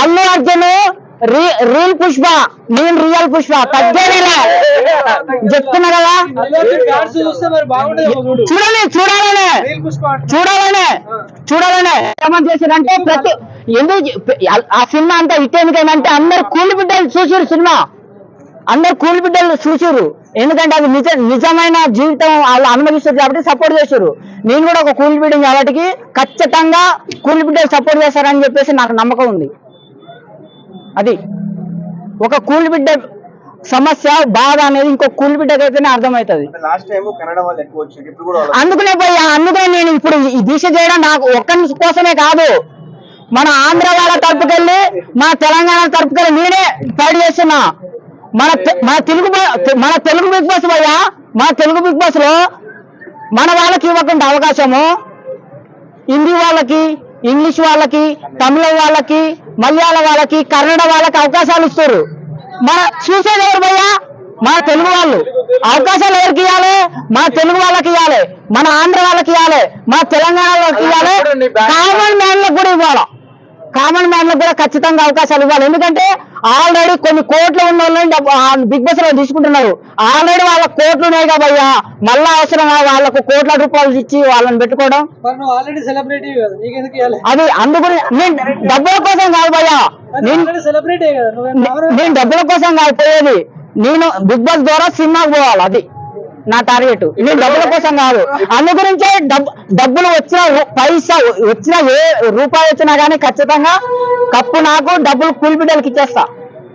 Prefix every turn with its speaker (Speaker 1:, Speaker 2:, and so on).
Speaker 1: Allu Arjun real Pushpa, నేను real Pushpa తగ్గేదేలే చెప్తున్నా కదా. చూడాలనే ఏమని చేశారంటే ప్రతి ఎందుకు ఆ సినిమా అంతా హిట్ ఎందుకంటే అందరు కూలి బిడ్డలు చూసారు సినిమా, అందరు కూలి బిడ్డలు చూసారు. ఎందుకంటే అది నిజమైన జీవితం వాళ్ళు అనుభవిస్తారు కాబట్టి సపోర్ట్ చేశారు. నేను కూడా ఒక కూలి బిడ్డ కాబట్టి ఖచ్చితంగా కూలి బిడ్డలు సపోర్ట్ చేస్తారని చెప్పేసి నాకు నమ్మకం ఉంది. అది ఒక కూలి బిడ్డ సమస్య బాధ అనేది ఇంకో కూలి బిడ్డకి అయితేనే అర్థమవుతుంది. అందుకనే పోయా, అందుకనే నేను ఇప్పుడు ఈ దీక్ష చేయడం నాకు ఒక్కరి కోసమే కాదు, మన ఆంధ్ర వాళ్ళ తరపుకెళ్ళి మా తెలంగాణ తరపుకెళ్ళి నేనే ఫైట్ చేస్తున్నా. మన తెలుగు బిగ్ బాస్ పోయా, మన తెలుగు బిగ్ బాస్ లో మన వాళ్ళకి ఇవ్వకుండా అవకాశము హిందీ వాళ్ళకి, ఇంగ్లీష్ వాళ్ళకి, తమిళ వాళ్ళకి, మలయాళ వాళ్ళకి, కన్నడ వాళ్ళకి అవకాశాలు ఇస్తారు. మన చూసేది ఎవరు భయ్యా? మన తెలుగు వాళ్ళు. అవకాశాలు ఎవరికి ఇవ్వాలి? మన తెలుగు వాళ్ళకి ఇవ్వాలి, మన ఆంధ్ర వాళ్ళకి ఇవ్వాలి, మన తెలంగాణ వాళ్ళకి ఇవ్వాలి, కామన్ మ్యాన్లకు కూడా ఇవ్వాలి. కామన్ మ్యాన్లకు కూడా ఖచ్చితంగా అవకాశాలు ఇవ్వాలి. ఎందుకంటే ఆల్రెడీ కొన్ని కోట్లు ఉన్న వాళ్ళని బిగ్ బాస్ లో తీసుకుంటున్నారు. ఆల్రెడీ వాళ్ళ కోట్లు ఉన్నాయి కాబయ్యా, మళ్ళా అవసరం వాళ్ళకు కోట్ల రూపాయలు ఇచ్చి వాళ్ళని పెట్టుకోవడం. అది అందుకని నేను డబ్బుల కోసం కాదు భయ్యా, నేను డబ్బుల కోసం కాదు పోయేది, నేను బిగ్ బాస్ ద్వారా సినిమాకి పోవాలి. అది నా టార్గెట్. నేను డబ్బుల కోసం కాదు, అందు గురించే డబ్బులు వచ్చిన పైసా వచ్చిన ఏ రూపాయి వచ్చినా కానీ ఖచ్చితంగా కప్పు నాకు, డబ్బులు కూలి బిడ్డలకి ఇచ్చేస్తా.